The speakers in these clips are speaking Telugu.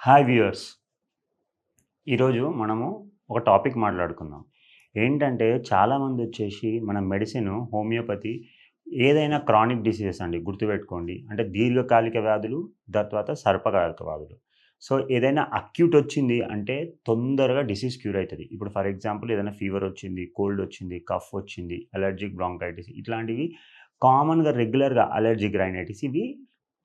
Hi viewers. ఈరోజు మనము ఒక టాపిక్ మాట్లాడుకుందాం. ఏంటంటే చాలామంది వచ్చేసి మన మెడిసిన్ హోమియోపతి ఏదైనా క్రానిక్ డిసీజెస్ అండి గుర్తుపెట్టుకోండి. అంటే దీర్ఘకాలిక వ్యాధులు, దాని తర్వాత స్వల్పకాలిక వ్యాధులు. సో ఏదైనా అక్యూట్ వచ్చింది అంటే తొందరగా డిసీజ్ క్యూర్ అవుతుంది. ఇప్పుడు ఫర్ ఎగ్జాంపుల్ ఏదైనా ఫీవర్ వచ్చింది, కోల్డ్ వచ్చింది, కఫ్ వచ్చింది, అలర్జిక్ బ్రాంకైటిస్ ఇట్లాంటివి కామన్‌గా రెగ్యులర్‌గా అలర్జిక్ రైనైటిస్ ఇవి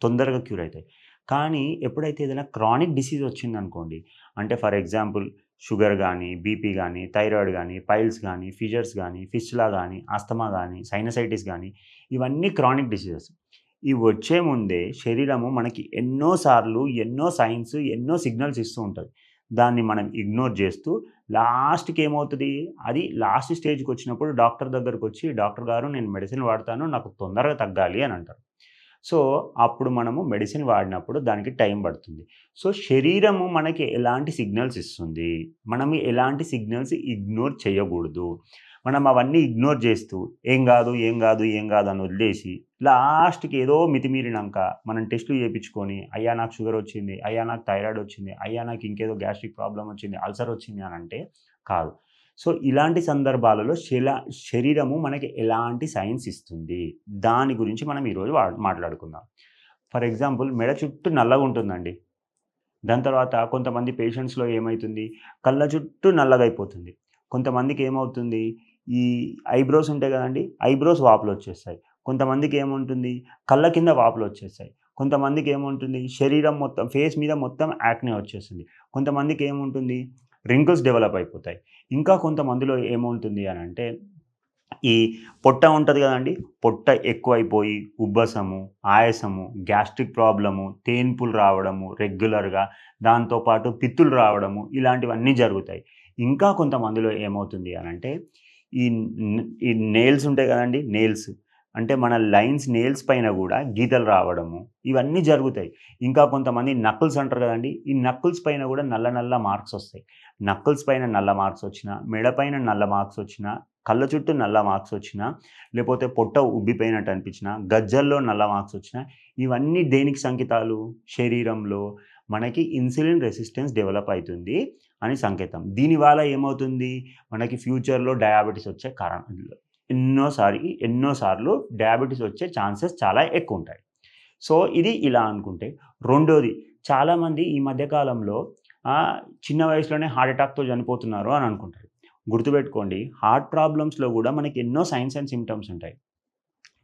తొందరగా క్యూర్ అవుతాయి. కానీ ఎప్పుడైతే ఏదైనా క్రానిక్ డిసీజ్ వచ్చిందనుకోండి, అంటే ఫర్ ఎగ్జాంపుల్ షుగర్ గానీ, బీపీ గానీ, థైరాయిడ్ గానీ, పైల్స్ గానీ, ఫిషర్స్ గానీ, ఫిస్టులా గానీ, ఆస్తమా గానీ, సైనసైటిస్ గానీ ఇవన్నీ క్రానిక్ డిసీజెస్. ఇవి వచ్చే ముందే శరీరము మనకి ఎన్నో సార్లు, ఎన్నో సైన్స్, ఎన్నో సిగ్నల్స్ ఇస్తూ ఉంటది. దాన్ని మనం ఇగ్నోర్ చేస్తూ లాస్ట్‌కి ఏమవుతది, అది లాస్ట్ స్టేజ్‌కొచ్చినప్పుడు డాక్టర్ దగ్గరకొచ్చి, "డాక్టర్ గారు నేను మెడిసిన్ వాడతాను. నాకు తొందరగా తగ్గాలి" అని అంటారు. సో, అప్పుడు మనము మెడిసిన్ వాడినప్పుడు దానికి టైం పడుతుంది. సో, శరీరము మనకి ఎలాంటి సిగ్నల్స్ ఇస్తుంది, మనం ఎలాంటి సిగ్నల్స్ ఇగ్నోర్ చేయకూడదు. మనం అవన్నీ ఇగ్నోర్ చేస్తూ ఏం గాదు, ఏం గాదు, ఏం గాదు అని వదిలేసి లాస్ట్‌కి ఏదో మితిమీరినంక మనం టెస్టులు చేపించుకొని, అయ్యా నాకు షుగర్ వచ్చింది, అయ్యా నాకు థైరాయిడ్ వచ్చింది, అయ్యా నాకు ఇంకేదో గ్యాస్ట్రిక్ ప్రాబ్లమ్ వచ్చింది, అల్సర్ వచ్చింది అనంటే కాదు. సో, ఇలాంటి సందర్భాలలో శరీరము మనకి ఎలాంటి సైన్స్ ఇస్తుంది, దాని గురించి మనం ఈరోజు మాట్లాడుకుందాం. ఫర్ ఎగ్జాంపుల్ మెడ చుట్టూ నల్లగుంటుందండి. దాని తర్వాత కొంతమంది పేషెంట్స్‌లో ఏమైతుంది, కళ్ళ చుట్టూ నల్లగయిపోతుంది. కొంతమందికి ఏమవుతుంది, ఈ ఐబ్రోస్ ఉంటాయి గదండీ! ఐబ్రోస్ వాపులొచ్చేస్తాయి. కొంతమందికి ఏముంటుంది, కళ్ళ కింద వాపులొచ్చేస్తాయి. కొంతమందికి ఏముంటుంది, శరీరం మొత్తం ఫేస్ మీద మొత్తం యాక్నే వచ్చేస్తుంది. కొంతమందికి ఏముంటుంది, రింకిల్స్ డెవలప్ అయిపోతాయి. ఇంకా కొంతమందిలో ఏముంటుంది అనంటే, ఈ పొట్ట ఉంటది గదండీ! పొట్ట ఎక్కువైపోయి ఉబ్బసము, ఆయాసము, గ్యాస్ట్రిక్ ప్రాబ్లము, తేన్పులు రావడము రెగ్యులర్‌గా, దాంతో పాటు పిత్తులు రావడము ఇలాంటివన్నీ జరుగుతాయి. ఇంకా కొంతమందిలో ఏమవుతుంది అనంటే, ఈ ఈ నెయిల్స్ ఉంటాయి గదండీ! నెయిల్స్ అంటే మన నెయిల్స్ పైన గూడా గీతలు రావడము ఇవన్నీ జరుగుతాయి. ఇంకా కొంతమంది నకిల్స్ అంటారు గదండీ! ఈ నకిల్స్ పైన గూడా నల్ల నల్ల మార్క్స్ ఒస్తాయి. నకిల్స్ పైన నల్ల మార్క్స్ ఒచ్చినా, మెడ పైన నల్ల మార్క్స్ ఒచ్చినా, కళ్ళ చుట్టూ నల్ల మార్క్స్ ఒచ్చినా, లేపోతే పొట్ట ఉబ్బిపోయినట్టు అనిపించినా, గజ్జల్లో నల్ల మార్క్స్ ఒచ్చినా, ఇవన్నీ దేనికి సంకేతాలు? శరీరంలో మనకి ఇన్సులిన్ రెసిస్టెన్స్ డెవలప్ అయితుంది అని సంకేతం. దీనివల్ల ఏమవుతుంది? మనకి ఫ్యూచర్‌లో డయాబెటిస్ వచ్చే ఎన్నో సార్లు డయాబెటిస్ వచ్చే ఛాన్సెస్ చాలా ఎక్కువుంటాయి. సో, ఇది ఇలా అనుకుంటే, రెండోది చాలామంది ఈ మధ్య కాలంలో చిన్న వయసులోనే హార్ట్ అటాక్‌తో చనిపోతున్నారు అని అనుకుంటారు. గుర్తుపెట్టుకోండి, హార్ట్ ప్రాబ్లమ్స్‌లో గూడా మనకి ఎన్నో సైన్స్ అండ్ సింప్టమ్స్ ఉంటాయి.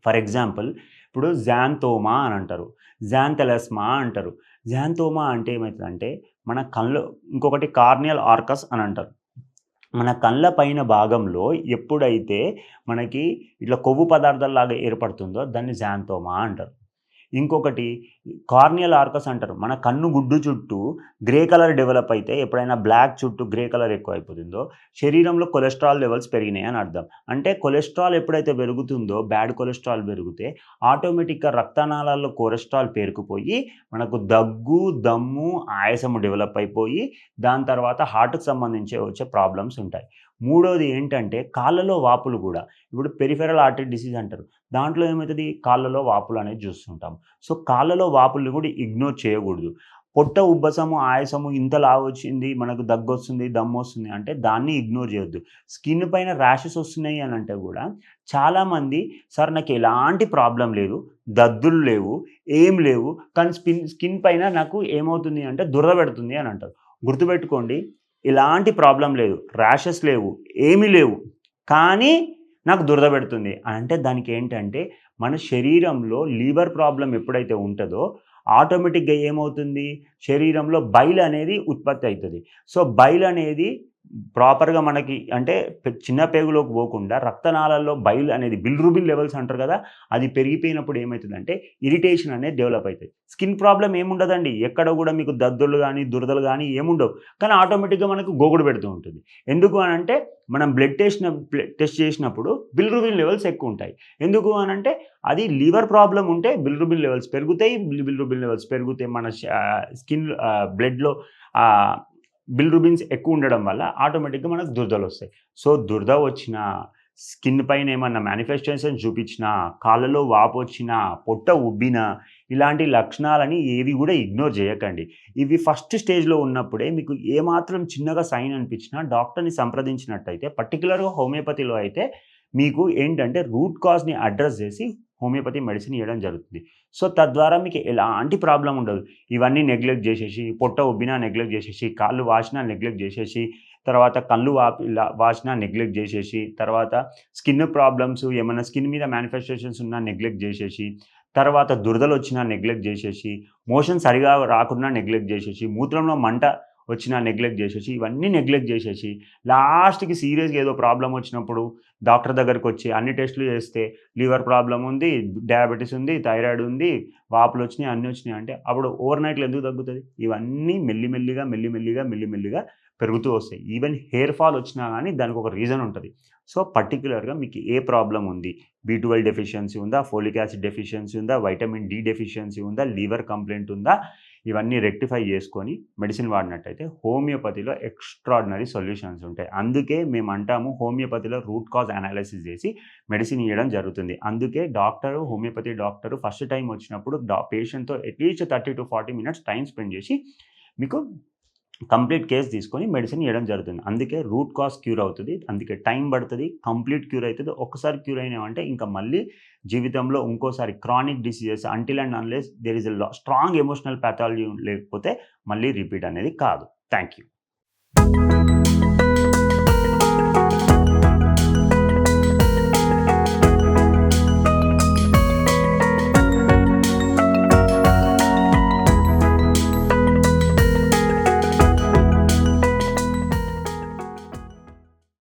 ఫర్ ఎగ్జాంపుల్ ఇప్పుడు జాంతోమా అని అంటారు. జాంథెలస్మా అంటారు. జాంతోమా అంటే ఏమైతదంటే, మన కళ్ళు ఇంకొకటి కార్నియల్ ఆర్కస్ అని అంటారు. మన కళ్ళ పైన భాగంలో ఎప్పుడైతే మనకి ఇట్లా కొవ్వు పదార్థాల్లాగా ఏర్పడుతుందో దాన్ని జాంతోమా అంటారు. ఇంకొకటి కార్నియల్ ఆర్కస్ అంటారు. మన కన్ను గుడ్డు చుట్టూ గ్రే కలర్ డెవలప్ అయితే ఎప్పుడైనా బ్లాక్ చుట్టూ గ్రే కలర్ ఎక్కువైపోతుందో శరీరంలో కొలెస్ట్రాల్ లెవెల్స్ పెరిగినాయి అని అర్థం. అంటే కొలెస్ట్రాల్ ఎప్పుడైతే పెరుగుతుందో బ్యాడ్ కొలెస్ట్రాల్ పెరిగితే ఆటోమేటిక్‌గా రక్తనాళాల్లో కొలెస్ట్రాల్ పేరుకుపోయి మనకు దగ్గు, దమ్ము, ఆయాసము డెవలప్ అయిపోయి దాని తర్వాత హార్ట్‌కి సంబంధించి వచ్చే ప్రాబ్లమ్స్ ఉంటాయి. మూడోది ఏంటంటే కాళ్ళలో వాపులు గూడా. ఇప్పుడు పెరిఫెరల్ ఆర్టరీ డిసీజ్ అంటారు. దాంట్లో ఏమైతది, కాళ్ళలో వాపులనేవి జూస్తుంటాం. సో, కాళ్ళలో వాపుల్ని గూడా ఇగ్నోర్ చేయగూడదు. పొట్ట ఉబ్బసము, ఆయాసము ఇంత లావొచ్చింది, మనకు దగ్గొస్తుంది, దమ్మొస్తుంది అంటే దాన్ని ఇగ్నోర్ జేయొద్దు. స్కిన్ పైన ర్యాషెస్ ఒస్తున్నాయి అనంటే గూడా చాలామంది సార్ నాకెలాంటి ప్రాబ్లమ్ లేదు, దద్దులు లేవు, ఏం లేవు, కానీ స్కిన్ పైన నాకు ఏమవుతుంది అంటే దురద పెడుతుంది అని అంటారు. గుర్తుపెట్టుకోండి, ఎలాంటి ప్రాబ్లమ్ లేదు, ర్యాషెస్ లేవు, ఏమీ లేవు, కానీ నాకు దురద పెడుతుంది అనంటే దానికేంటంటే మన శరీరంలో లివర్ ప్రాబ్లమ్ ఎప్పుడైతే ఉంటదో ఆటోమేటిక్‌గా ఏమవుతుంది, శరీరంలో బైల్ అనేది ఉత్పత్తి అయితది. సో, బైల్ అనేది ప్రాపర్‌గా మనకి అంటే చిన్న పేగులోకి పోకుండా రక్తనాళాల్లో బైల్ అనేది బిలిరూబిన్ లెవెల్స్ అంటారు కదా! అది పెరిగిపోయినప్పుడు ఏమైతదంటే ఇరిటేషన్ అనేది డెవలప్ అయితది. స్కిన్ ప్రాబ్లమ్ ఏముండదండి. ఎక్కడ గూడా మీకు దద్దుర్లు గాని, దురదలు గాని ఏముండవు. కానీ ఆటోమేటిక్‌గా మనకు గోగుడు పెడుతూ ఉంటుంది. ఎందుకు అనంటే మనం టెస్ట్ చేసినప్పుడు బిలిరూబిన్ లెవెల్స్ ఎక్కువుంటాయి. ఎందుకు అనంటే అది లివర్ ప్రాబ్లమ్ ఉంటే బిలిరూబిన్ లెవెల్స్ పెరుగుతాయి. బిలిరూబిన్ లెవెల్స్ పెరిగితే మన స్కిన్ బ్లడ్‌లో ఆహ్, బిలిరూబిన్స్ ఎక్కువుండడం వల్ల ఆటోమేటిక్‌గా మనకు దురదలొస్తాయి. సో, దురద వచ్చినా, స్కిన్ పైన ఏమన్నా మానిఫెస్టేషన్స్ చూపించినా, కాళ్ళలో వాపొచ్చినా, పొట్ట ఉబ్బినా ఇలాంటి లక్షణాలని ఏవి కూడా ఇగ్నోర్ చేయకండి. ఇవి ఫస్ట్ స్టేజ్‌లో ఉన్నప్పుడే మీకు ఏమాత్రం చిన్నగా సైన్ అనిపించినా డాక్టర్‌ని సంప్రదించినట్టయితే పర్టిక్యులర్‌గా హోమియోపతిలో అయితే మీకు ఏంటంటే రూట్ కాజ్‌ని అడ్రెస్ చేసి హోమియోపతి మెడిసిన్ ఇవ్వడం జరుగుతుంది. సో, తద్వారా మీకు ఎలాంటి ప్రాబ్లమ్ ఉండదు. ఇవన్నీ నెగ్లెక్ట్ చేసేసి, పొట్ట ఉబ్బినా నెగ్లెక్ట్ చేసేసి, కాళ్ళు వాచినా నెగ్లెక్ట్ చేసేసి, తర్వాత కళ్ళు వాచినా నెగ్లెక్ట్ చేసేసి, తర్వాత స్కిన్ ప్రాబ్లమ్స్ ఏమన్నా స్కిన్ మీద మానిఫెస్టేషన్స్ ఉన్నా నెగ్లెక్ట్ చేసేసి, తర్వాత దురదలొచ్చినా నెగ్లెక్ట్ చేసేసి, మోషన్ సరిగా రాకున్నా నెగ్లెక్ట్ చేసేసి, మూత్రంలో మంట వచ్చినా నెగ్లెక్ట్ చేసేసి, ఇవన్నీ నెగ్లెక్ట్ చేసేసి, లాస్ట్‌కి సీరియస్‌గా ఏదో ప్రాబ్లమ్ వచ్చినప్పుడు డాక్టర్ దగ్గరకొచ్చి అన్ని టెస్టులు చేస్తే లివర్ ప్రాబ్లమ్ ఉంది, డయాబెటిస్ ఉంది, థైరాయిడ్ ఉంది, వాపులొచ్చినాయి, అన్నీ వచ్చినాయి అంటే అప్పుడు ఓవర్‌నైట్‌లో ఎందుకు తగ్గుతది? ఇవన్నీ మెల్లిమెల్లిగా పెరుగుతూ వస్తాయి. ఈవెన్ హెయిర్ ఫాల్ వచ్చినా గానీ దానికొక రీజన్ ఉంటది. సో, పర్టిక్యులర్‌గా మీకు ఏ ప్రాబ్లమ్ ఉంది? బి12 డెఫిషియన్సీ ఉందా? ఫోలిక్ యాసిడ్ డెఫిషియన్సీ ఉందా? వైటమిన్ డి డెఫిషియన్సీ ఉందా? లివర్ కంప్లెయింట్ ఉందా? ఇవన్నీ రెక్టిఫై చేసుకొని మెడిసిన్ వాడినట్టయితే హోమియోపతిలో ఎక్స్‌ట్రార్డినరీ సొల్యూషన్స్ ఉంటాయి. అందుకే మేమంటాము హోమియోపతిలో రూట్ కాజ్ అనాలిసిస్ చేసి మెడిసిన్ ఇయ్యడం జరుగుతుంది. అందుకే హోమియోపతి డాక్టరు ఫస్ట్ టైమ్ వచ్చినప్పుడు పేషెంట్‌తో అట్‌లీస్ట్ 30-40 మినిట్స్ టైమ్ స్పెండ్ చేసి మీకు కంప్లీట్ కేస్ తీసుకొని మెడిసిన్ ఇవ్వడం జరుగుతుంది. అందుకే రూట్ కాజ్ క్యూర్ అవుతది. అందుకే టైం పడతది. కంప్లీట్ క్యూర్ అయితది. ఒక్కసారి క్యూర్ అయినామంటే ఇంకా మళ్ళీ జీవితంలో ఇంకోసారి chronic diseases until and unless there is strong emotional pathology లేకపోతే మళ్ళీ రిపీట్ అనేది కాదు. Thank you.